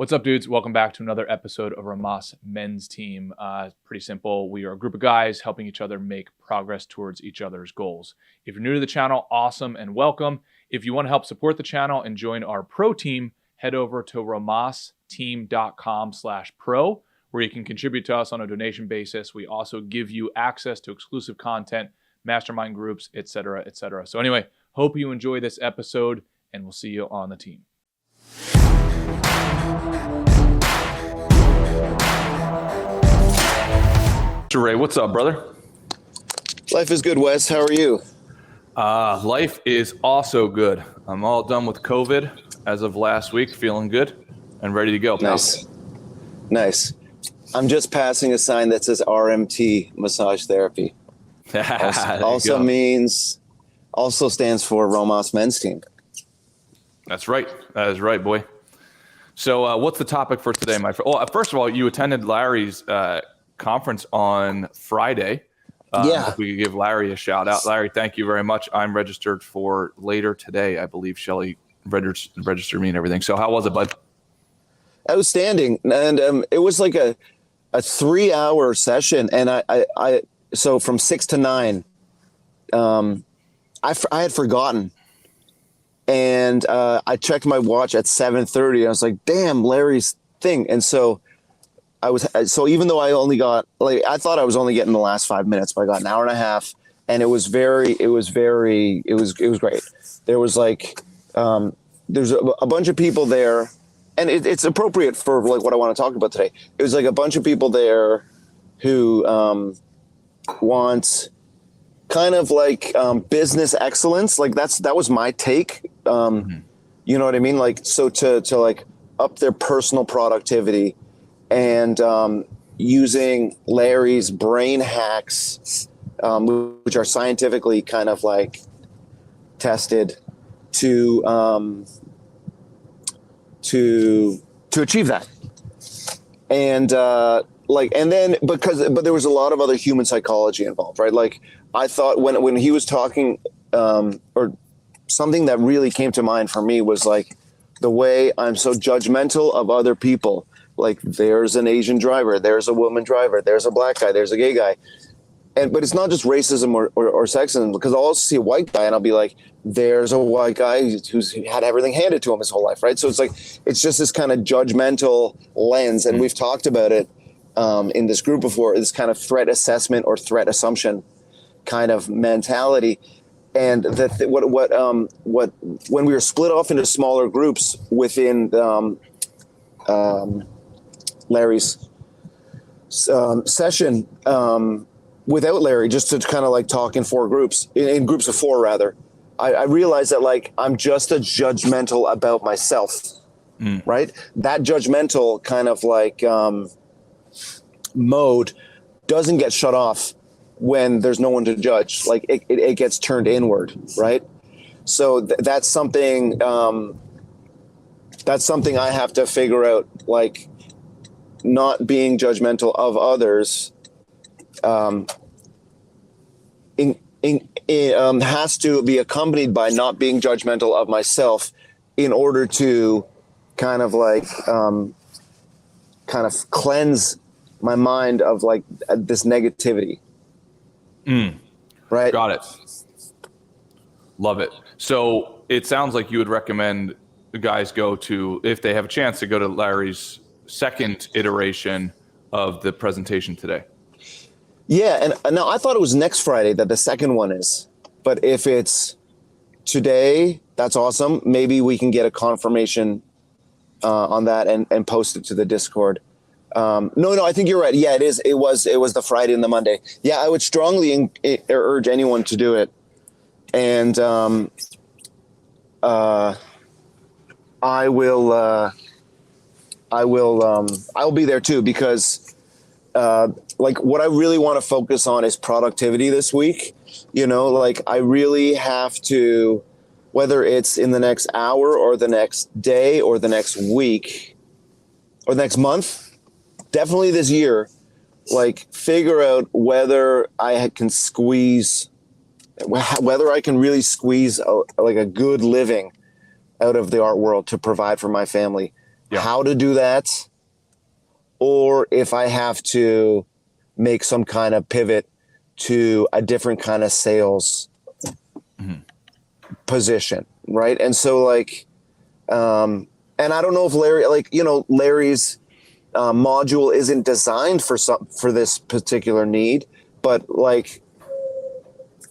What's up, dudes? Welcome back to another episode of Rhomas Men's Team. Pretty simple. We are a group of guys helping each other make progress towards each other's goals. If you're new to the channel, awesome and welcome. If you want to help support the channel and join our pro team, head over to rhomasteam.com/pro, where you can contribute to us on a donation basis. We also give you access to exclusive content, mastermind groups, etc., etc. So anyway, hope you enjoy this episode, and we'll see you on the team. Ray, what's up, brother? Life is good, Wes. How are you? Life is also good. I'm all done with COVID as of last week, feeling good and ready to go. Nice. I'm just passing a sign that says RMT, massage therapy. also stands for Rhomas Men's Team. That's right. That is right, boy. So what's the topic for today, my friend? Well, first of all, you attended Larry's conference on Friday. If we could give Larry a shout out. Larry, thank you very much. I'm registered for later today. I believe Shelly registered me and everything. So how was it, bud? Outstanding. And it was like a 3-hour session. And I so from 6 to 9, I had forgotten. And I checked my watch at 7:30. I was like, damn, Larry's thing. And so even though I only got, I thought I was only getting the last 5 minutes, but I got an hour and a half, and it was great. There was there's a bunch of people there, and it's appropriate for like what I want to talk about today. It was like a bunch of people there who want kind of like business excellence. Like that was my take. You know what I mean? Like, so to like up their personal productivity, and using Larry's brain hacks, which are scientifically kind of like tested to achieve that. And but there was a lot of other human psychology involved, right? Like I thought when he was talking, or something that really came to mind for me was like the way I'm so judgmental of other people. Like there's an Asian driver, there's a woman driver, there's a black guy, there's a gay guy. But it's not just racism or sexism, because I'll also see a white guy and I'll be like, there's a white guy who's had everything handed to him his whole life, right? So it's just this kind of judgmental lens. And we've talked about it in this group before, this kind of threat assessment or threat assumption kind of mentality. And what when we were split off into smaller groups within Larry's session, without Larry, just to kind of like talk in in groups of 4 rather, I realized that like I'm just as judgmental about myself, right? That judgmental kind of like mode doesn't get shut off when there's no one to judge. Like it gets turned inward, right? So that's something I have to figure out, like not being judgmental of others has to be accompanied by not being judgmental of myself in order to kind of like cleanse my mind of like this negativity. Right. Got it. Love it. So it sounds like you would recommend the guys go to, if they have a chance, to go to Larry's second iteration of the presentation today. Yeah, and now I thought it was next Friday that the second one is, but if it's today, that's awesome. Maybe we can get a confirmation on that and post it to the Discord. No, I think you're right. Yeah, it is. It was the Friday and the Monday. Yeah, I would strongly urge anyone to do it, and I'll be there too, because like what I really want to focus on is productivity this week. You know, like I really have to, whether it's in the next hour or the next day or the next week or the next month, definitely this year, like figure out whether I can really squeeze like a good living out of the art world to provide for my family. how to do that, or if I have to make some kind of pivot to a different kind of sales position, right? And so like, and I don't know if Larry's module isn't designed for this particular need, but like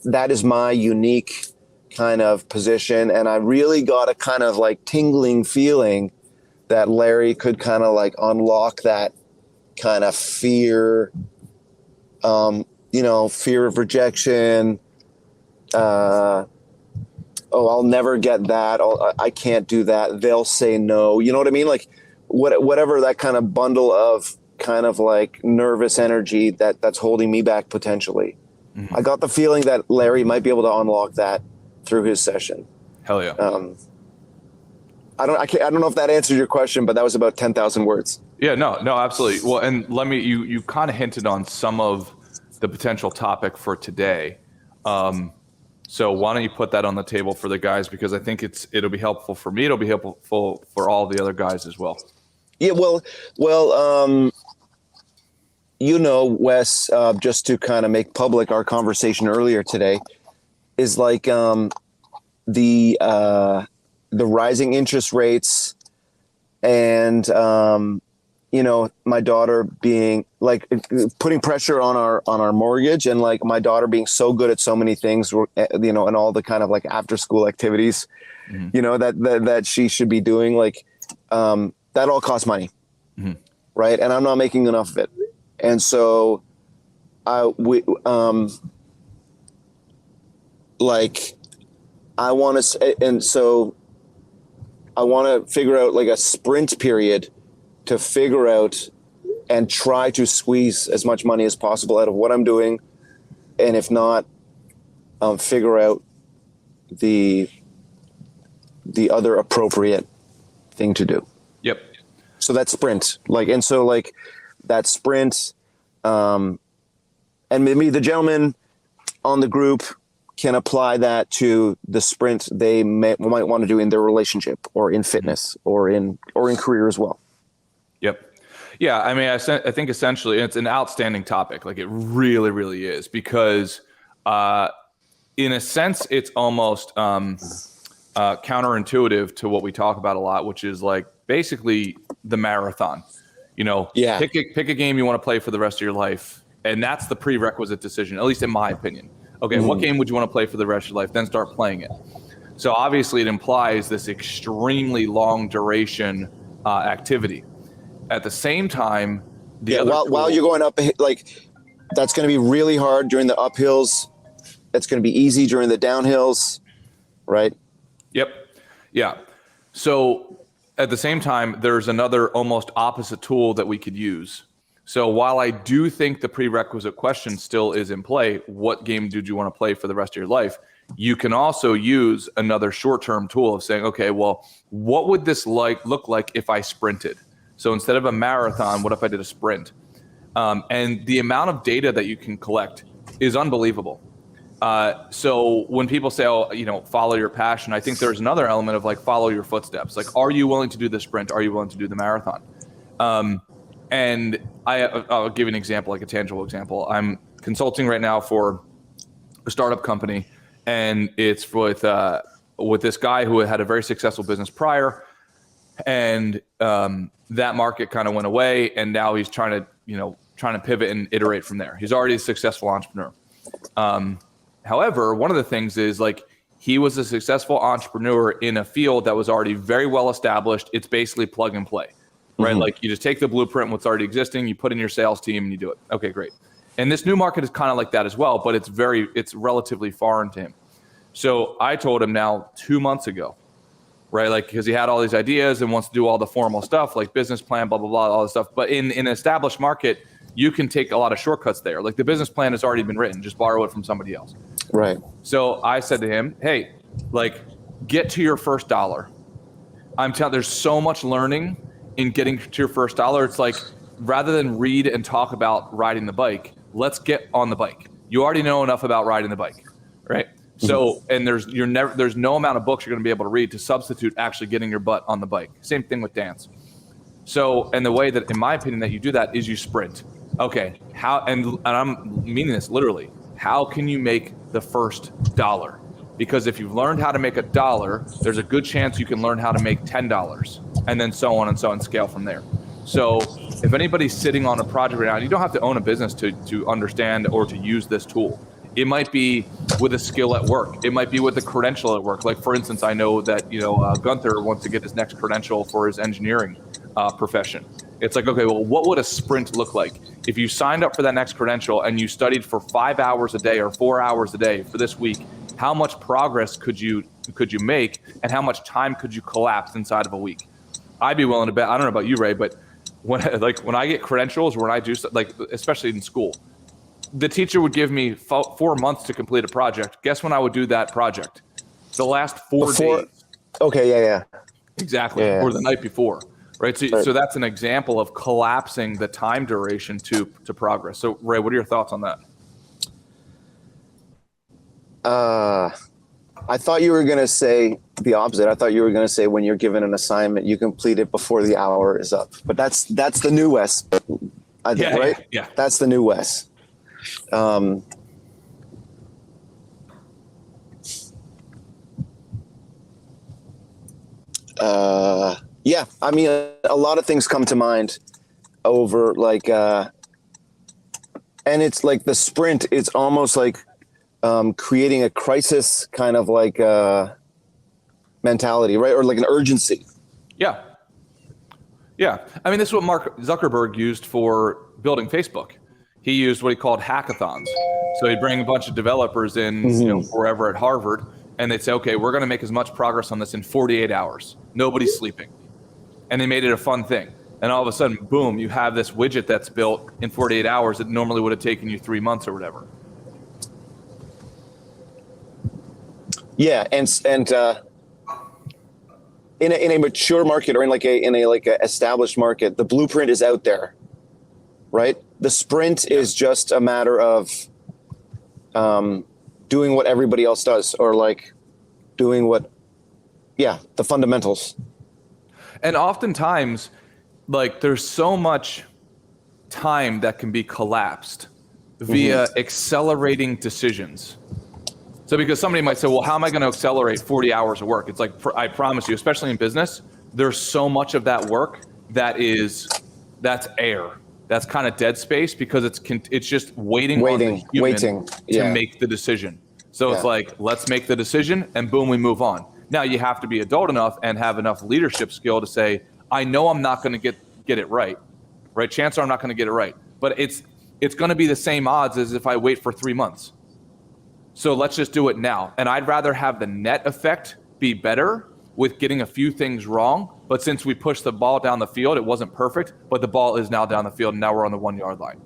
that is my unique kind of position, and I really got a kind of like tingling feeling that Larry could kind of like unlock that kind of fear, fear of rejection. I'll never get that. I can't do that. They'll say no. You know what I mean? Like whatever that kind of bundle of kind of like nervous energy that's holding me back potentially. Mm-hmm. I got the feeling that Larry might be able to unlock that through his session. Hell yeah. I don't know if that answered your question, but that was about 10,000 words. Yeah, no, absolutely. Well, and you kind of hinted on some of the potential topic for today. So why don't you put that on the table for the guys, because I think it'll be helpful for me. It'll be helpful for all the other guys as well. Yeah, well, Wes, just to kind of make public our conversation earlier today, is like the rising interest rates and my daughter being like putting pressure on our mortgage, and like my daughter being so good at so many things, and all the kind of like after school activities, that she should be doing, like that all costs money, right? And I'm not making enough of it, and so I want to figure out like a sprint period to figure out and try to squeeze as much money as possible out of what I'm doing. And if not, figure out the other appropriate thing to do. Yep. So that sprint, that sprint, and maybe the gentleman on the group can apply that to the sprint they might want to do in their relationship or in fitness or in career as well. Yep. Yeah. I mean, I think essentially it's an outstanding topic. Like it really, really is, because in a sense, it's almost counterintuitive to what we talk about a lot, which is like basically the marathon. Pick a game you want to play for the rest of your life. And that's the prerequisite decision, at least in my opinion. Okay, what game would you want to play for the rest of your life? Then start playing it. So obviously it implies this extremely long duration activity. At the same time, while you're going up, like that's going to be really hard during the uphills. It's going to be easy during the downhills, right? Yep. Yeah. So at the same time, there's another almost opposite tool that we could use. So while I do think the prerequisite question still is in play, what game did you want to play for the rest of your life? You can also use another short-term tool of saying, okay, well, what would this look like if I sprinted? So instead of a marathon, what if I did a sprint? And the amount of data that you can collect is unbelievable. So when people say, follow your passion, I think there's another element of like, follow your footsteps. Like, are you willing to do the sprint? Are you willing to do the marathon? And I'll give you an example, like a tangible example. I'm consulting right now for a startup company, and it's with this guy who had a very successful business prior, and that market kind of went away, and now he's trying to pivot and iterate from there. He's already a successful entrepreneur. However, one of the things is like he was a successful entrepreneur in a field that was already very well established. It's basically plug and play. Right? Like you just take the blueprint, what's already existing, you put in your sales team and you do it. Okay, great. And this new market is kind of like that as well, but it's relatively foreign to him. So I told him now 2 months ago, right? Like, because he had all these ideas and wants to do all the formal stuff, like business plan, blah, blah, blah, all this stuff. But in an established market, you can take a lot of shortcuts there. Like the business plan has already been written, just borrow it from somebody else. Right. So I said to him, hey, like get to your first dollar. I'm telling there's so much learning in getting to your first dollar. It's like, rather than read and talk about riding the bike, let's get on the bike. You already know enough about riding the bike, right? So, and there's no amount of books you're going to be able to read to substitute actually getting your butt on the bike. Same thing with dance. So, and the way that, in my opinion, that you do that is you sprint. Okay, how, and I'm meaning this literally, how can you make the first dollar? Because if you've learned how to make $1, there's a good chance you can learn how to make $10, and then so on and so on, scale from there. So if anybody's sitting on a project right now, you don't have to own a business to understand or to use this tool. It might be with a skill at work. It might be with a credential at work. Like, for instance, I know that, Gunther wants to get his next credential for his engineering profession. It's like, okay, well, what would a sprint look like? If you signed up for that next credential and you studied for 5 hours a day or 4 hours a day for this week, how much progress could you make, and how much time could you collapse inside of a week? I'd be willing to bet, I don't know about you, Ray, but when I get credentials, or when I do, like, especially in school, the teacher would give me 4 months to complete a project. Guess when I would do that project? The last 4 days. Okay, yeah. Exactly, yeah. Or the night before, right? So that's an example of collapsing the time duration to progress. So, Ray, what are your thoughts on that? I thought you were going to say the opposite. I thought you were going to say when you're given an assignment, you complete it before the hour is up. But that's the new West, I think, right? Yeah. That's the new West. Yeah, I mean, a lot of things come to mind over and it's like the sprint, it's almost like creating a crisis kind of like mentality, right? Or like an urgency. Yeah. I mean, this is what Mark Zuckerberg used for building Facebook. He used what he called hackathons. So he'd bring a bunch of developers in, wherever at Harvard, and they'd say, okay, we're going to make as much progress on this in 48 hours. Nobody's sleeping. And they made it a fun thing. And all of a sudden, boom, you have this widget that's built in 48 hours that normally would have taken you 3 months or whatever. Yeah, and in a mature market, or in a established market, the blueprint is out there, right? The sprint is just a matter of doing what everybody else does, or like doing the fundamentals. And oftentimes, like, there's so much time that can be collapsed via accelerating decisions. So because somebody might say, well, how am I going to accelerate 40 hours of work? It's like, I promise you, especially in business, there's so much of that work that's air. That's kind of dead space, because it's just waiting on the human to make the decision. So it's like, let's make the decision, and boom, we move on. Now you have to be adult enough and have enough leadership skill to say, I know I'm not going to get it right? Chances are I'm not going to get it right, but it's going to be the same odds as if I wait for 3 months. So let's just do it now. And I'd rather have the net effect be better with getting a few things wrong. But since we pushed the ball down the field, it wasn't perfect, but the ball is now down the field, and now we're on the 1 yard line,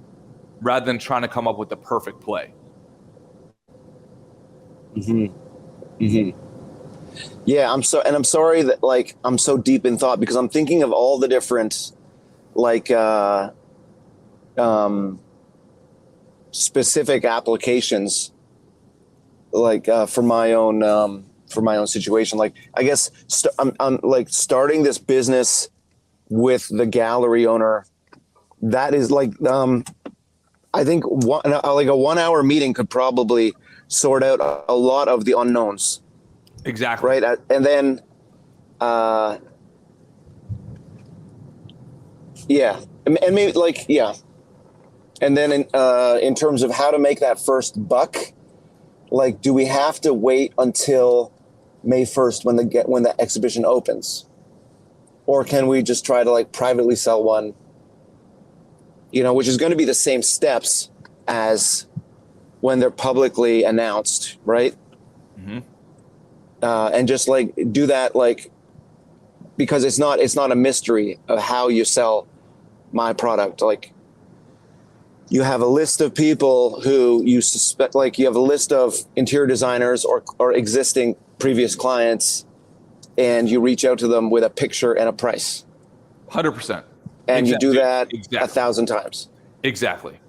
rather than trying to come up with the perfect play. Yeah, I'm sorry that I'm so deep in thought, because I'm thinking of all the different specific applications for my own situation. Like, I guess I'm like starting this business with the gallery owner. That is I think a 1 hour meeting could probably sort out a lot of the unknowns. Exactly. Right. And then, and maybe and then in terms of how to make that first buck, do we have to wait until May 1st when the exhibition opens, or can we just try to privately sell one, which is going to be the same steps as when they're publicly announced, right? And just do that, because it's not a mystery of how you sell my product. You have a list of people who you suspect, you have a list of interior designers or existing previous clients, and you reach out to them with a picture and a price. 100%. And you do that 1,000 times. Exactly.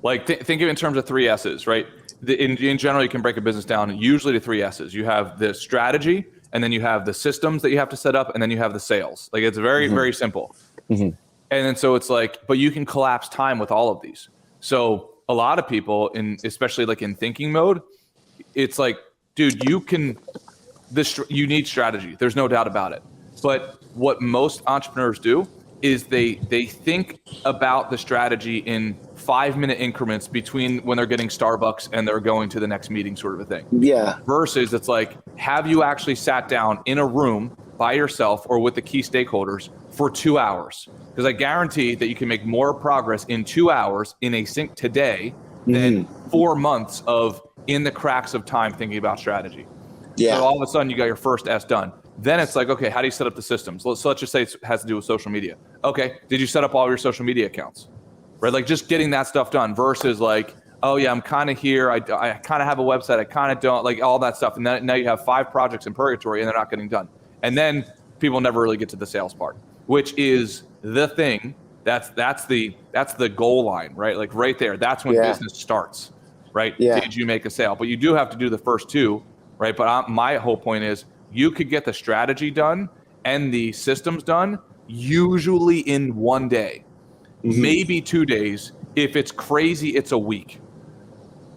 Think of it in terms of 3 S's, right? In general, you can break a business down usually to 3 S's. You have the strategy, and then you have the systems that you have to set up, and then you have the sales. It's very, very simple. Mm-hmm. And then so it's like, but you can collapse time with all of these. So a lot of people, especially like in thinking mode, it's like, dude, you need strategy. There's no doubt about it. But what most entrepreneurs do is they think about the strategy in 5-minute increments between when they're getting Starbucks and they're going to the next meeting, sort of a thing. Yeah. Versus it's like, have you actually sat down in a room by yourself or with the key stakeholders for 2 hours? Because I guarantee that you can make more progress in 2 hours in a sync today than 4 months of in the cracks of time thinking about strategy. Yeah. So all of a sudden you got your first S done. Then it's like, okay, how do you set up the systems? So let's just say it has to do with social media. Okay, did you set up all your social media accounts? Right, like just getting that stuff done versus like, oh yeah, I'm kind of here. I kind of have a website. I kind of don't, like all that stuff. And now you have 5 projects in purgatory and they're not getting done. And then people never really get to the sales part, which is the thing. That's the goal line, right? Like right there. That's when business starts, right? Yeah. Did you make a sale? But you do have to do the first 2, right? But my whole point is you could get the strategy done and the systems done usually in 1 day, maybe 2 days. If it's crazy, it's a week.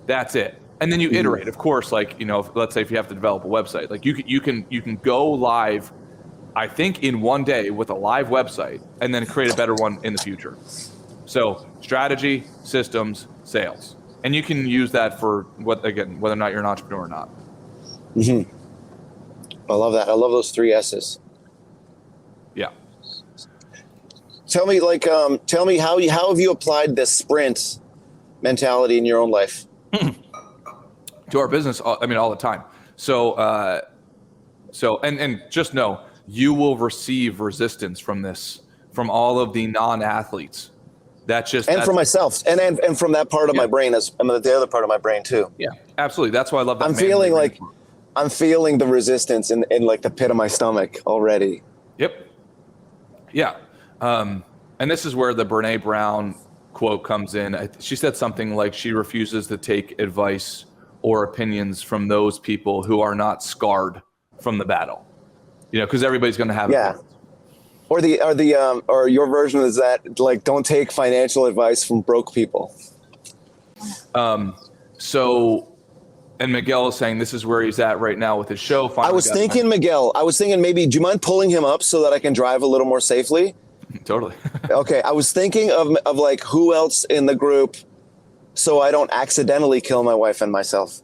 That's it. And then you iterate. Of course, like, let's say if you have to develop a website, like you can go live, I think in 1 day with a live website and then create a better one in the future. So strategy, systems, sales. And you can use that for whether or not you're an entrepreneur or not. Mm-hmm. I love that. I love those 3 S's. Yeah. Tell me how have you applied this sprint mentality in your own life? To our business, I mean, all the time. So and just know you will receive resistance from this, from all of the non-athletes. That's from myself and from that part of my brain, the other part of my brain too. Yeah, absolutely. That's why I love that. I'm feeling the resistance in like the pit of my stomach already. Yep. Yeah. And this is where the Brene Brown quote comes in. She said something like she refuses to take advice or opinions from those people who are not scarred from the battle. Because everybody's going to have opinions. Or your version is that, like, don't take financial advice from broke people. And Miguel is saying this is where he's at right now with his show. I was thinking maybe, do you mind pulling him up so that I can drive a little more safely? Totally. Okay. I was thinking of like who else in the group so I don't accidentally kill my wife and myself.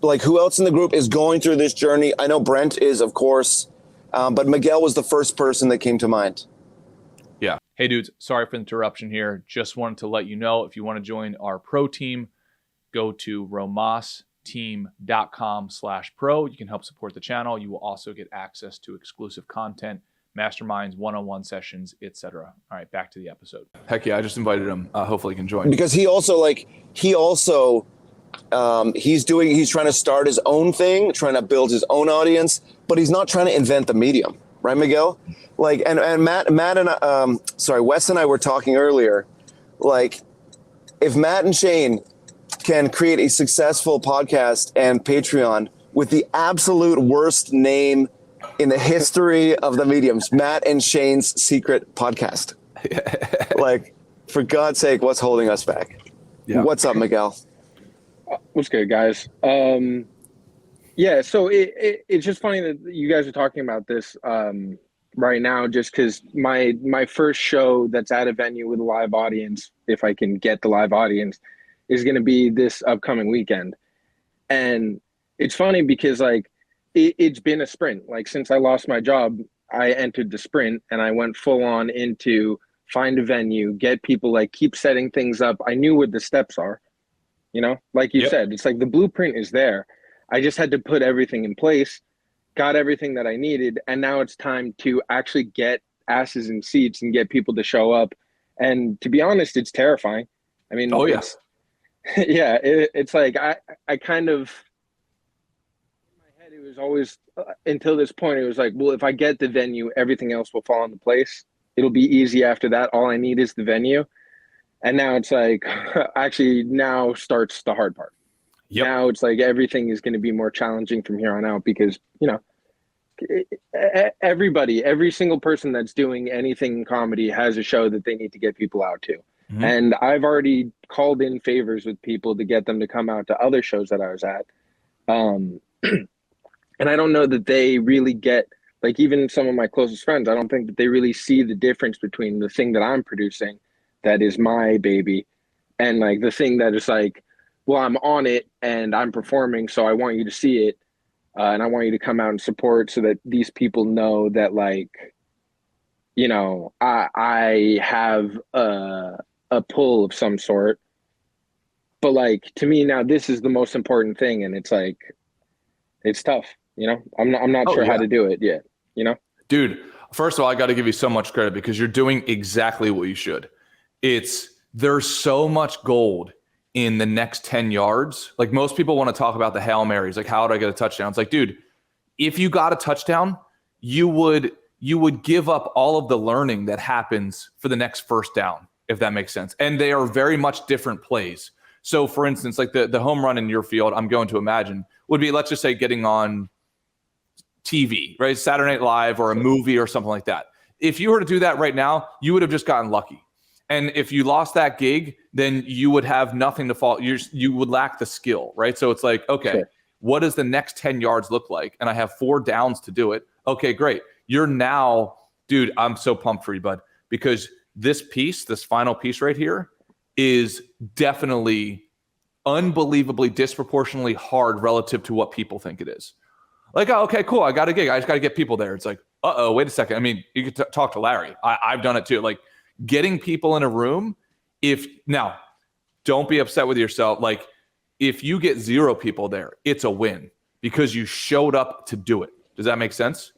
Like who else in the group is going through this journey? I know Brent is, of course, but Miguel was the first person that came to mind. Yeah. Hey dudes, sorry for the interruption here. Just wanted to let you know, if you want to join our pro team, go to romasteam.com/pro. You can help support the channel. You will also get access to exclusive content, masterminds, one-on-one sessions, etc. All right, back to the episode. Heck yeah, I just invited him. Hopefully he can join. Because he's trying to start his own thing, trying to build his own audience, but he's not trying to invent the medium, right, Miguel? Like, and Matt and Wes and I were talking earlier, like, if Matt and Shane can create a successful podcast and Patreon with the absolute worst name in the history of the mediums, Matt and Shane's Secret Podcast. Like, for God's sake, what's holding us back? Yeah. What's up, Miguel? What's good, guys? Yeah, so it's just funny that you guys are talking about this right now, just because my first show that's at a venue with a live audience, if I can get the live audience, is going to be this upcoming weekend. And it's funny because, like, it's been a sprint. Like, since I lost my job, I entered the sprint and I went full on into find a venue, get people, like, keep setting things up. I knew what the steps are, like you said, it's like the blueprint is there. I just had to put everything in place, got everything that I needed. And now it's time to actually get asses in seats and get people to show up. And to be honest, it's terrifying. I mean, it's like, I kind of, in my head, it was always, until this point, it was like, well, if I get the venue, everything else will fall into place. It'll be easy after that. All I need is the venue. And now it's like, actually, now starts the hard part. Now it's like everything is going to be more challenging from here on out because, every single person that's doing anything in comedy has a show that they need to get people out to. Mm-hmm. And I've already called in favors with people to get them to come out to other shows that I was at. And I don't know that they really get, like, even some of my closest friends, I don't think that they really see the difference between the thing that I'm producing, that is my baby, and like the thing that is like, well, I'm on it and I'm performing, so I want you to see it. And I want you to come out and support so that these people know that, like, you know, I have a pull of some sort. But like, to me now, this is the most important thing. And it's like, it's tough, you know, I'm not sure how to do it yet, you know? Dude, first of all, I got to give you so much credit because you're doing exactly what you should. There's so much gold in the next 10 yards. Like, most people want to talk about the Hail Marys, like, how do I get a touchdown? It's like, dude, if you got a touchdown, you would give up all of the learning that happens for the next first down, if that makes sense. And they are very much different plays. So for instance, like the home run in your field, I'm going to imagine, would be, let's just say, getting on TV, right? Saturday Night Live or a movie or something like that. If you were to do that right now, you would have just gotten lucky. And if you lost that gig, then you would have nothing to fall. You would lack the skill, right? So it's like, okay, sure, what does the next 10 yards look like? And I have 4 downs to do it. Okay, great. You're now, dude, I'm so pumped for you, bud, because this final piece right here is definitely unbelievably disproportionately hard relative to what people think it is. Like, oh, okay, cool, I got a gig. I just got to get people there. It's like, wait a second. I mean, you could talk to Larry. I've done it too. Like, getting people in a room, now, don't be upset with yourself. Like, if you get 0 people there, it's a win because you showed up to do it. Does that make sense?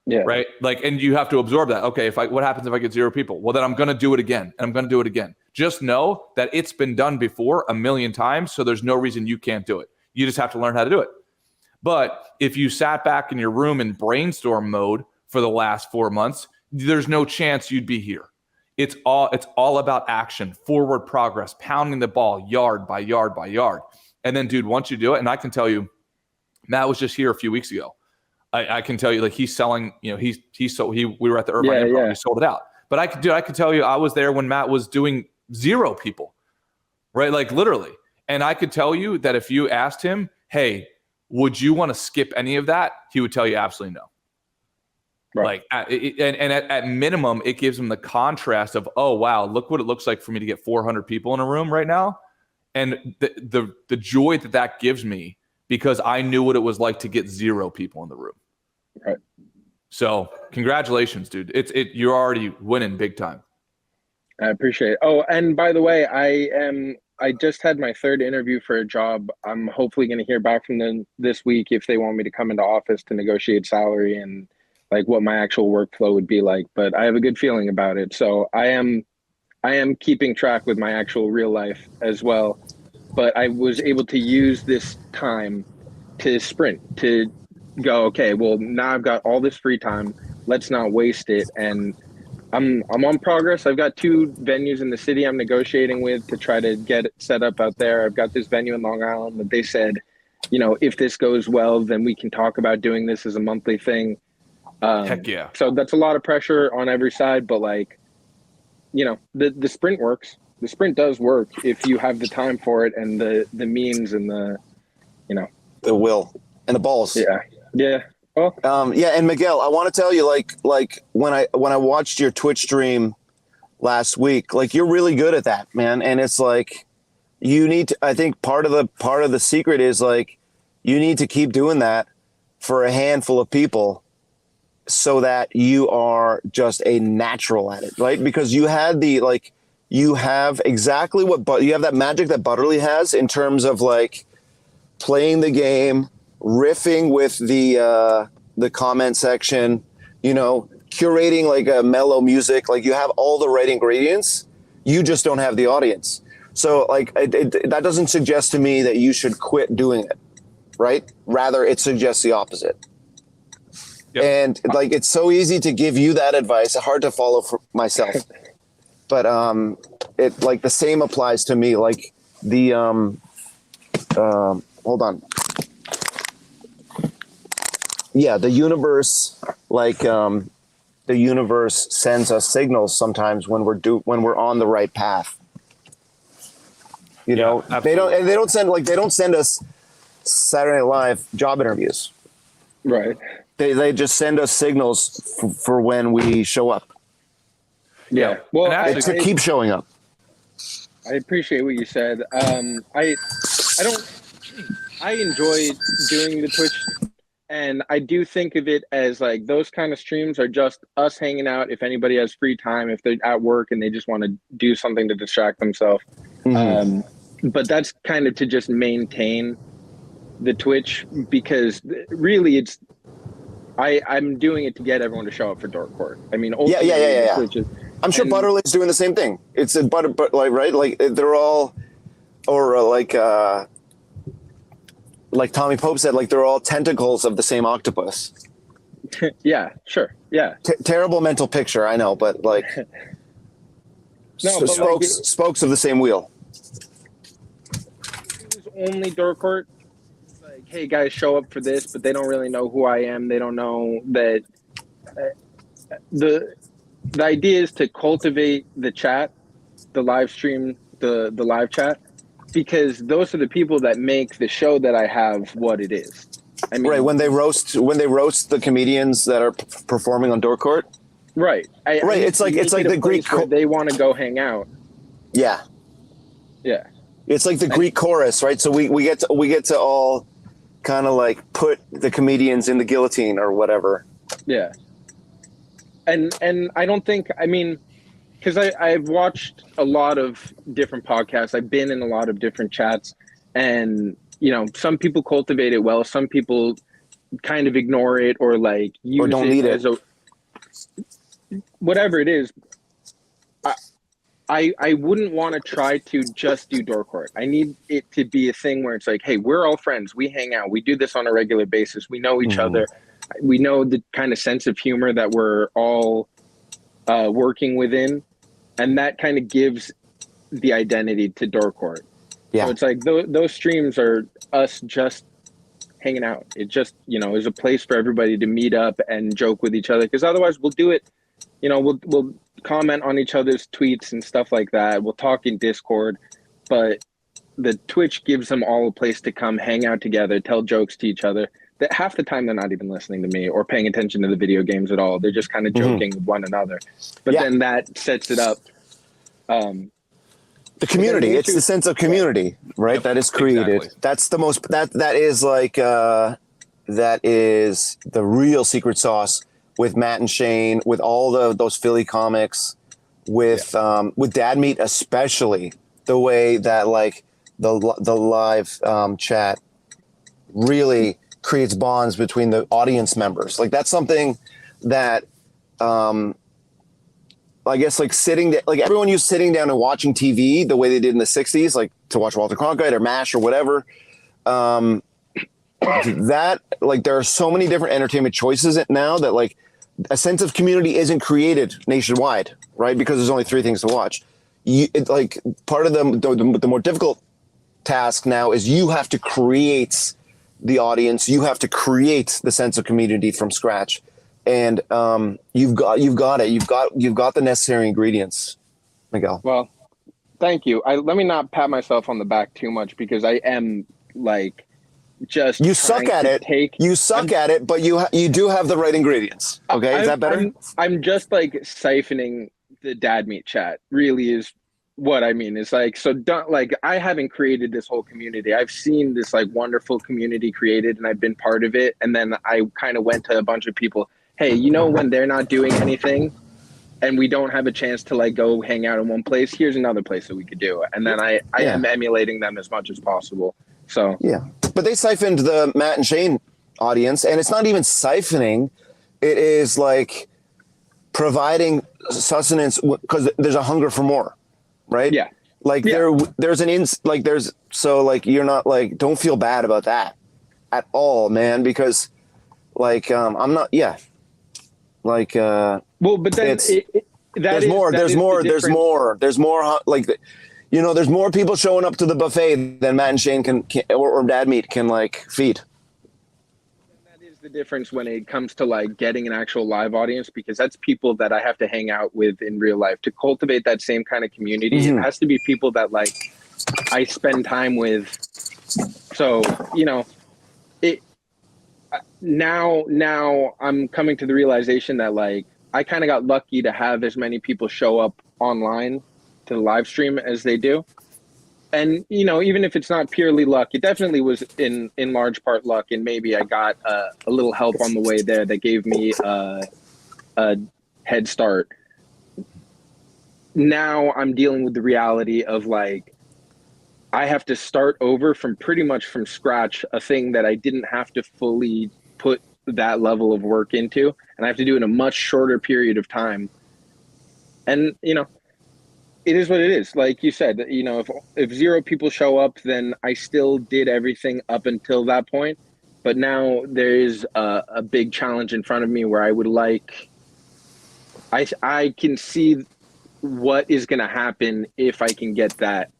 Yeah. Right. Like, and you have to absorb that. Okay, what happens if I get 0 people? Well, then I'm going to do it again, and I'm going to do it again. Just know that it's been done before a million times, so there's no reason you can't do it. You just have to learn how to do it. But if you sat back in your room in brainstorm mode for the last 4 months, there's no chance you'd be here. It's all about action, forward progress, pounding the ball yard by yard by yard. And then, dude, once you do it, and I can tell you, Matt was just here a few weeks ago. I can tell you, like, he's selling, you know, we were at the Irvine Improv, he sold it out. But I could tell you, I was there when Matt was doing 0 people, right? Like, literally. And I could tell you that if you asked him, hey, would you want to skip any of that? He would tell you absolutely no. Right. Like, at minimum, it gives him the contrast of, oh, wow, look what it looks like for me to get 400 people in a room right now. And the joy that gives me, because I knew what it was like to get 0 people in the room. Right. So congratulations, dude. You're already winning big time. I appreciate it. Oh, and by the way, I just had my 3rd interview for a job. I'm hopefully going to hear back from them this week if they want me to come into office to negotiate salary and like what my actual workflow would be like. But I have a good feeling about it. So I am keeping track with my actual real life as well. But I was able to use this time to sprint, to go, okay, well, now I've got all this free time. Let's not waste it. And I'm on progress. I've got 2 venues in the city I'm negotiating with to try to get it set up out there. I've got this venue in Long Island that they said, you know, if this goes well, then we can talk about doing this as a monthly thing. Heck yeah. So that's a lot of pressure on every side, but like, you know, the sprint works. The sprint does work if you have the time for it and the means and the, you know, the will and the balls. Yeah. Yeah. Well, and Miguel, I want to tell you, like when I watched your Twitch stream last week, like, you're really good at that, man. And it's like, you need to, I think part of the secret is, like, you need to keep doing that for a handful of people so that you are just a natural at it, right? Because you have exactly you have that magic that Butterly has in terms of, like, playing the game, riffing with the comment section, you know, curating like a mellow music. Like, you have all the right ingredients, you just don't have the audience. So, like, that doesn't suggest to me that you should quit doing it, right? Rather, it suggests the opposite. Yep. And like, it's so easy to give you that advice, hard to follow for myself. But it, like, the same applies to me. Like, the hold on. yeah, the universe, the universe sends us signals sometimes when we're on the right path. You know, they don't send us Saturday Night Live job interviews. Right. They just send us signals for when we show up. Yeah. Well, to keep showing up. I appreciate what you said. I enjoy doing the Twitch, and I do think of it as like those kind of streams are just us hanging out. If anybody has free time, if they're at work and they just want to do something to distract themselves. But that's kind of to just maintain the Twitch, because really I'm doing it to get everyone to show up for Dork Court. I mean, yeah. Twitch is, I'm sure Butterley's doing the same thing. It's a but right? Like they're all, or like Tommy Pope said, like they're all tentacles of the same octopus. Yeah, sure. Yeah. Terrible mental picture, I know, but like spokes of the same wheel. It was only Dork Court. Like, hey guys, show up for this, but they don't really know who I am. They don't know that the idea is to cultivate the chat, the live stream, the live chat, because those are the people that make the show that I have what it is. I mean, right, when they roast the comedians that are performing on Dork Court. Right. It's like the Greek they want to go hang out. Yeah. Yeah. It's like the Greek chorus, right? So we get to all kind of like put the comedians in the guillotine or whatever. Yeah. And I don't think, I mean, because I've watched a lot of different podcasts. I've been in a lot of different chats, and you know, some people cultivate it well. Some people kind of ignore it or like use don't it need as a whatever it is. I wouldn't want to try to just do Dork Court. I need it to be a thing where it's like, hey, we're all friends. We hang out. We do this on a regular basis. We know each other. We know the kind of sense of humor that we're all working within. And that kind of gives the identity to Dork Court. Yeah. So it's like those streams are us just hanging out. It just, you know, is a place for everybody to meet up and joke with each other. Because otherwise we'll do it, you know, we'll comment on each other's tweets and stuff like that. We'll talk in Discord. But the Twitch gives them all a place to come hang out together, tell jokes to each other. That half the time they're not even listening to me or paying attention to the video games at all. They're just kind of joking with one another. But then that sets it up. The community, it's the sense of community, right? Yep, that is created. Exactly. That's the most, that is like, that is the real secret sauce with Matt and Shane, with all those Philly comics, with Dad Meat, especially the way that like the live chat really creates bonds between the audience members. Like that's something that, I guess like everyone used sitting down and watching TV the way they did in the 60s, like to watch Walter Cronkite or MASH or whatever. That like there are so many different entertainment choices now that like a sense of community isn't created nationwide, right? Because there's only 3 things to watch. Like part of the more difficult task now is you have to create the audience. You have to create the sense of community from scratch. And you've got it. You've got the necessary ingredients, Miguel. Well, thank you. Let me not pat myself on the back too much because I am like just you suck at it. You suck at it, but you do have the right ingredients. Okay, is that better? I'm just like siphoning the Dad Meat chat. Really is what I mean. It's like I haven't created this whole community. I've seen this like wonderful community created, and I've been part of it. And then I kind of went to a bunch of people. Hey, you know, when they're not doing anything and we don't have a chance to like go hang out in one place, here's another place that we could do. And then I am emulating them as much as possible. So, yeah, but they siphoned the Matt and Shane audience, and it's not even siphoning. It is like providing sustenance because there's a hunger for more, right? Yeah. Like you're not like, don't feel bad about that at all, man. Because like, I'm not, like well, but then there's more like you know, there's more people showing up to the buffet than Matt and Shane can or Dad Meat can like feed. the difference when it comes to like getting an actual live audience, because that's people that I have to hang out with in real life to cultivate that same kind of community. It has to be people that like I spend time with. So, it now I'm coming to the realization that like I kind of got lucky to have as many people show up online to the live stream as they do. And even if it's not purely luck, it definitely was in large part luck, and maybe I got a little help on the way there that gave me a head start. Now I'm dealing with the reality of like I have to start over from pretty much from scratch, a thing that I didn't have to fully put that level of work into, and I have to do it in a much shorter period of time. And it is what it is. Like you said, if 0 people show up, then I still did everything up until that point. But now there is a big challenge in front of me where I would like, I can see what is going to happen if I can get that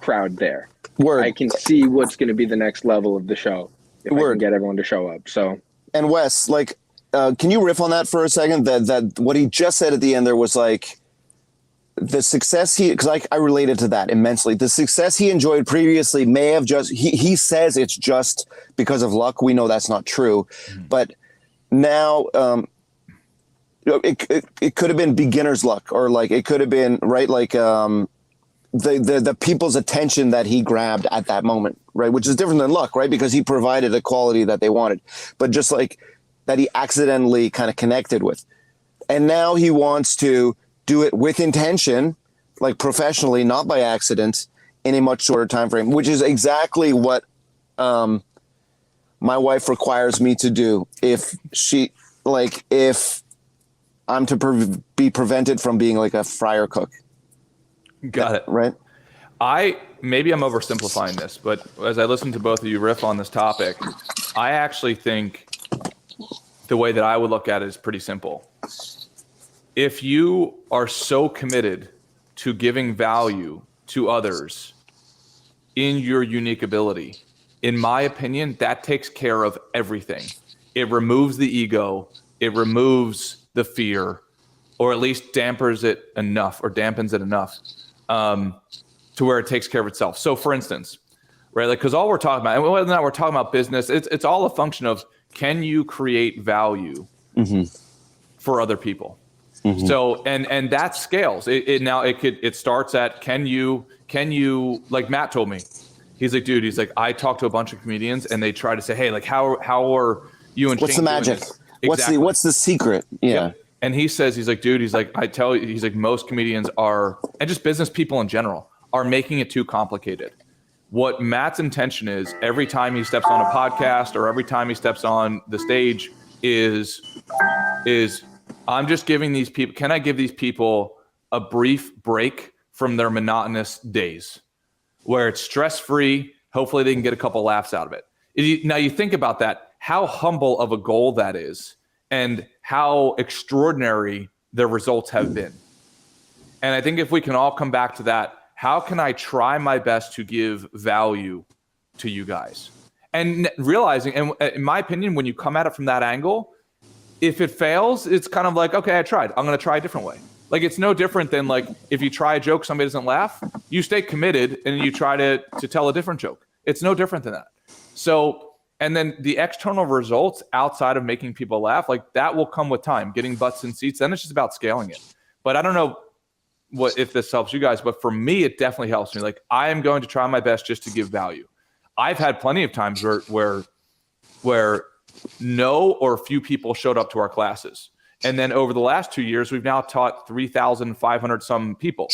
crowd there. Word. I can see what's going to be the next level of the show if I can get everyone to show up. So, and Wes, like, can you riff on that for a second? That what he just said at the end there was like, the success because I related to that immensely. The success he enjoyed previously may have he says it's just because of luck. We know that's not true, but now it could have been beginner's luck, or like it could have been right, like the people's attention that he grabbed at that moment, right, which is different than luck, right, because he provided a quality that they wanted, but just like that he accidentally kind of connected with, and now he wants to do it with intention, like professionally, not by accident, in a much shorter time frame, which is exactly what my wife requires me to do. If I'm to be prevented from being like a fryer cook. Got it. Right. Maybe I'm oversimplifying this, but as I listen to both of you riff on this topic, I actually think the way that I would look at it is pretty simple. If you are so committed to giving value to others in your unique ability, in my opinion, that takes care of everything. It removes the ego, it removes the fear, or at least dampens it enough to where it takes care of itself. So for instance, right, like, because all we're talking about, and whether or not we're talking about business, it's all a function of, can you create value for other people? So, and that scales. It starts at, can you, like Matt told me, he's like, dude, I talked to a bunch of comedians and they try to say, hey, like, how are you and what's the magic? Exactly. What's the secret? Yeah. Yep. And he says, he's like, dude, I tell you, he's like, most comedians are, and just business people in general, are making it too complicated. What Matt's intention is, every time he steps on a podcast or every time he steps on the stage is I'm just giving these people, can I give these people a brief break from their monotonous days where it's stress-free? Hopefully they can get a couple laughs out of it. Now you think about that, how humble of a goal that is and how extraordinary the results have been. And I think if we can all come back to that, how can I try my best to give value to you guys? And realizing, and in my opinion, when you come at it from that angle, if it fails, it's kind of like, okay, I tried. I'm going to try a different way. Like, it's no different than like, if you try a joke, somebody doesn't laugh, you stay committed and you try to tell a different joke. It's no different than that. So, and then the external results outside of making people laugh, like that will come with time, getting butts in seats. Then it's just about scaling it. But I don't know if this helps you guys, but for me, it definitely helps me. Like, I am going to try my best just to give value. I've had plenty of times where no or few people showed up to our classes. And then over the last 2 years, we've now taught 3,500 some people.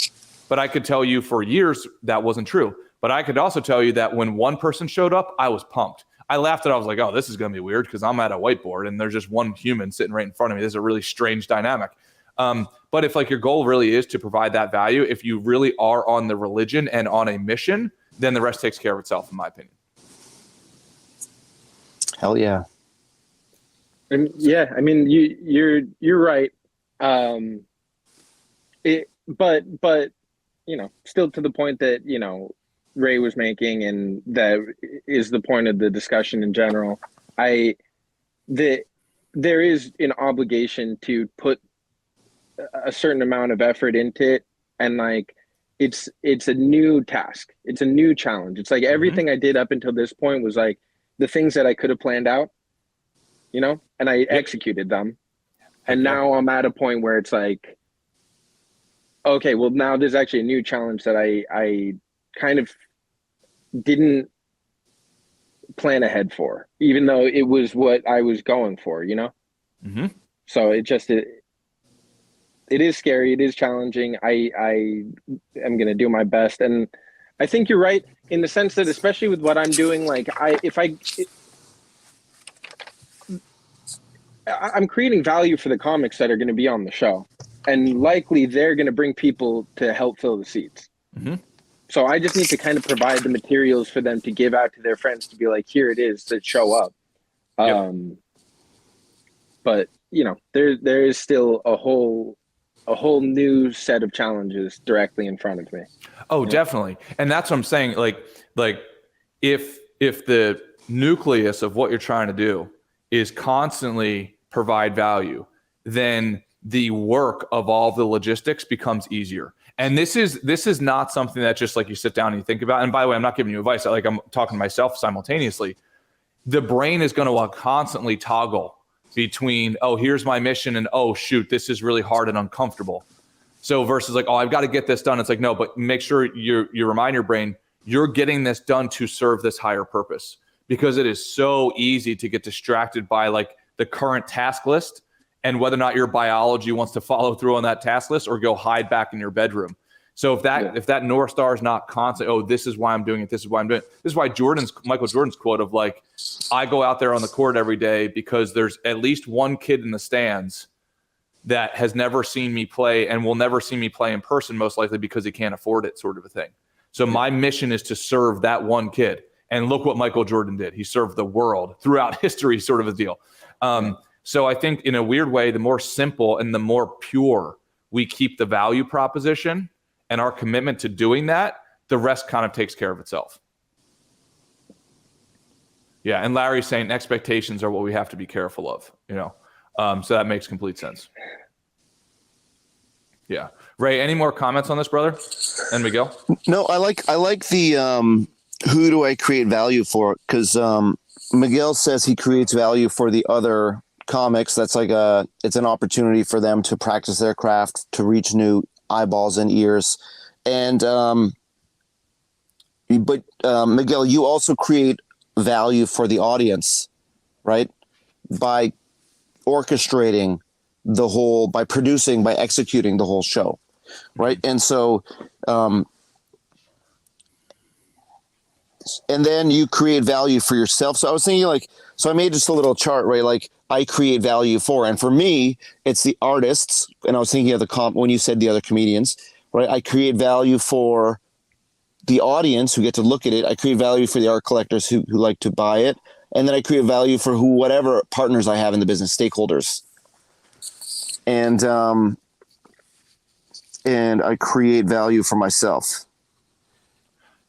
But I could tell you for years that wasn't true. But I could also tell you that when one person showed up, I was pumped. I laughed at it. I was like, oh, this is going to be weird because I'm at a whiteboard and there's just one human sitting right in front of me. This is a really strange dynamic. But if like your goal really is to provide that value, if you really are on the religion and on a mission, then the rest takes care of itself, in my opinion. Hell yeah. And yeah, I mean, you're right. But still to the point that, Ray was making, and that is the point of the discussion in general. I there is an obligation to put a certain amount of effort into it, and like it's a new task, it's a new challenge. It's like everything I did up until this point was like the things that I could have planned out, you know, and I executed them. And now I'm at a point where it's like, okay, well, now there's actually a new challenge that I kind of didn't plan ahead for, even though it was what I was going for, you know? So it is scary. It is challenging. I am going to do my best. And I think you're right in the sense that, especially with what I'm doing, like I'm creating value for the comics that are going to be on the show, and likely they're going to bring people to help fill the seats. So I just need to kind of provide the materials for them to give out to their friends to be like, here it is, to show up. But you know, there is still a whole new set of challenges directly in front of me. Oh, definitely. And that's what I'm saying. Like if the nucleus of what you're trying to do is constantly provide value, then the work of all the logistics becomes easier. And this is not something that just like you sit down and you think about. And by the way, I'm not giving you advice. Like I'm talking to myself simultaneously. The brain is going to constantly toggle between, oh, here's my mission, and oh, shoot, this is really hard and uncomfortable. So versus like, oh, I've got to get this done. It's like, no, but make sure you remind your brain, you're getting this done to serve this higher purpose, because it is so easy to get distracted by like the current task list and whether or not your biology wants to follow through on that task list or go hide back in your bedroom. So if that North Star is not constant, oh, this is why I'm doing it, this is why I'm doing it. This is why Michael Jordan's quote of like, I go out there on the court every day because there's at least one kid in the stands that has never seen me play and will never see me play in person, most likely because he can't afford it, sort of a thing. So my mission is to serve that one kid. And look what Michael Jordan did. He served the world throughout history, sort of a deal. So I think in a weird way, the more simple and the more pure we keep the value proposition and our commitment to doing that, the rest kind of takes care of itself. Yeah, and Larry's saying expectations are what we have to be careful of, you know. So that makes complete sense. Yeah. Ray, any more comments on this, brother? And Miguel? No, I like the who do I create value for? Because Miguel says he creates value for the other comics. That's like it's an opportunity for them to practice their craft, to reach new eyeballs and ears. And but Miguel, you also create value for the audience, right? By orchestrating the whole, by producing, by executing the whole show, right? And so and then you create value for yourself. So I was thinking like, so I made just a little chart, right? Like I create value for, and for me, it's the artists. And I was thinking of when you said the other comedians, right? I create value for the audience who get to look at it. I create value for the art collectors who like to buy it. And then I create value for whatever partners I have in the business, stakeholders. And I create value for myself.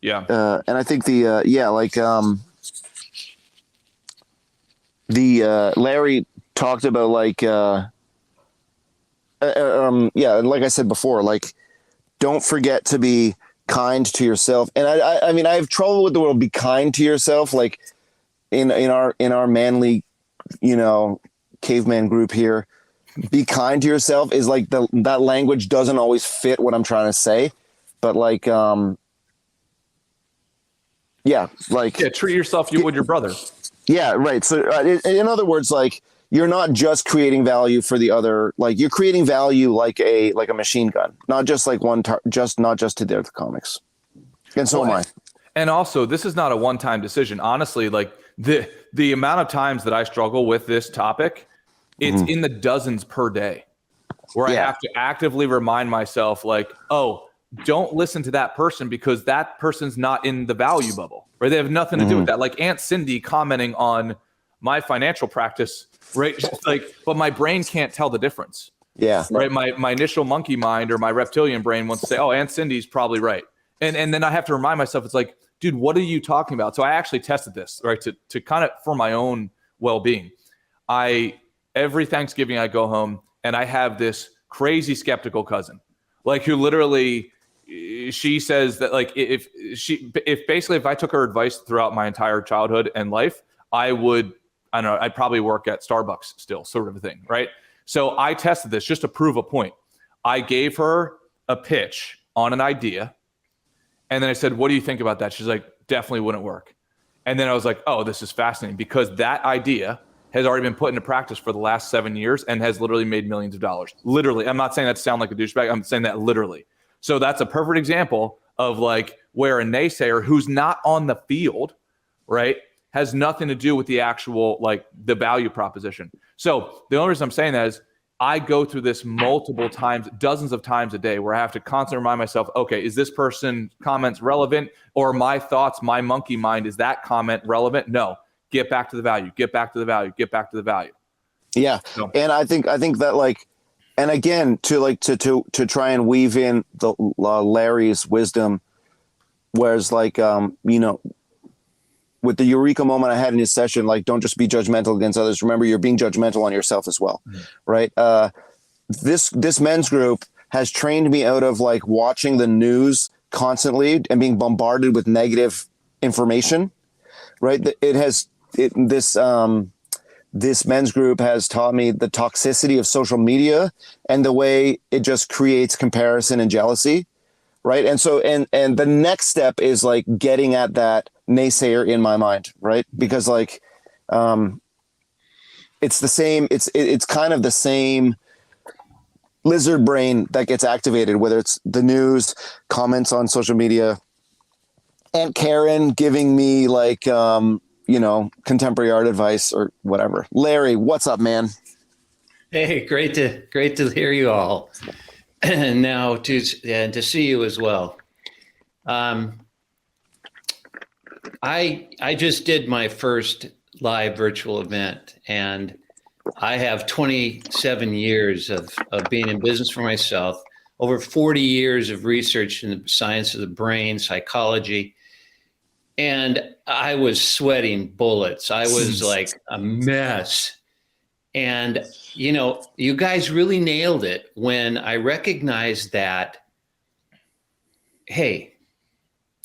Yeah. And I think Larry talked about like, like I said before, like, don't forget to be kind to yourself. And I mean, I have trouble with the word be kind to yourself. Like in our manly, you know, caveman group here, be kind to yourself is like that language doesn't always fit what I'm trying to say, but like, treat yourself, you would your brother. Yeah. Right. So in other words, like, you're not just creating value for the other, like you're creating value like a machine gun, not just like not just to the other comics. And so am I. And also, this is not a one-time decision. Honestly, like the amount of times that I struggle with this topic, it's in the dozens per day, where I have to actively remind myself, like, oh, don't listen to that person because that person's not in the value bubble, right? They have nothing to do with that. Like Aunt Cindy commenting on my financial practice, right? Like, but my brain can't tell the difference. Yeah. Right. My initial monkey mind or my reptilian brain wants to say, oh, Aunt Cindy's probably right. And then I have to remind myself, it's like, dude, what are you talking about? So I actually tested this, right? To kind of, for my own well-being. every Thanksgiving I go home and I have this crazy skeptical cousin, like who literally, she says that like if I took her advice throughout my entire childhood and life, I don't know, I'd probably work at Starbucks still, sort of a thing, right? So I tested this just to prove a point. I gave her a pitch on an idea, and then I said, "What do you think about that?" She's like, "Definitely wouldn't work." And then I was like, "Oh, this is fascinating," because that idea has already been put into practice for the last 7 years and has literally made millions of dollars. Literally, I'm not saying that to sound like a douchebag. I'm saying that literally. So that's a perfect example of like where a naysayer who's not on the field, right, has nothing to do with the actual, like the value proposition. So the only reason I'm saying that is I go through this multiple times, dozens of times a day, where I have to constantly remind myself, okay, is this person's comments relevant? Or my thoughts, my monkey mind, is that comment relevant? No, get back to the value, get back to the value, get back to the value. Yeah. So. And I think that like, and again, to try and weave in the Larry's wisdom, whereas like, you know, with the eureka moment I had in his session, like, don't just be judgmental against others. Remember, you're being judgmental on yourself as well. Mm-hmm. Right. This men's group has trained me out of like watching the news constantly and being bombarded with negative information. Right. This men's group has taught me the toxicity of social media and the way it just creates comparison and jealousy. Right. And so, and the next step is like getting at that naysayer in my mind. Right. Because like, it's the same, it's kind of the same lizard brain that gets activated, whether it's the news, comments on social media, Aunt Karen giving me like, you know, contemporary art advice or whatever. Larry, what's up, man? Hey, great to hear you all. And now to see you as well. I just did my first live virtual event, and I have 27 years of being in business for myself, over 40 years of research in the science of the brain, psychology. And I was sweating bullets. I was like a mess. And, you know, you guys really nailed it when I recognized that, hey,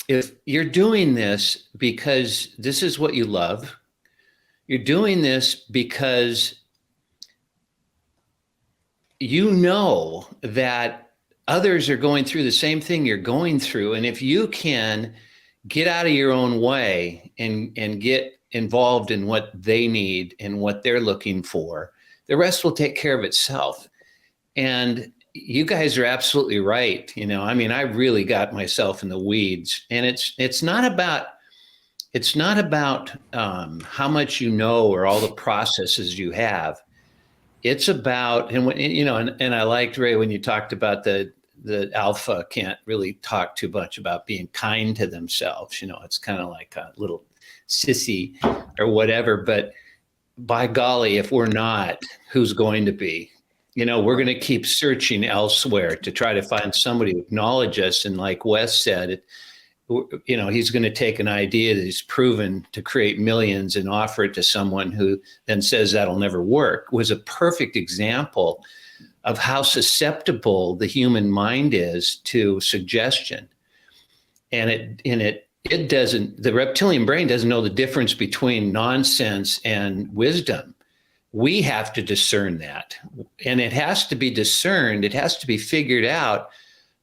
if you're doing this because this is what you love, you're doing this because you know that others are going through the same thing you're going through. And if you can get out of your own way and get involved in what they need and what they're looking for, the rest will take care of itself. And you guys are absolutely right. You know, I mean, I really got myself in the weeds, and it's not about how much you know or all the processes you have. It's about, and when, you know, and I liked, Ray, when you talked about the alpha can't really talk too much about being kind to themselves. You know, it's kind of like a little sissy or whatever, but by golly, if we're not, who's going to be? You know, we're going to keep searching elsewhere to try to find somebody to acknowledge us. And like Wes said, you know, he's going to take an idea that he's proven to create millions and offer it to someone who then says that'll never work. Was a perfect example of how susceptible the human mind is to suggestion. And it doesn't, the reptilian brain doesn't know the difference between nonsense and wisdom. We have to discern that. And it has to be discerned. It has to be figured out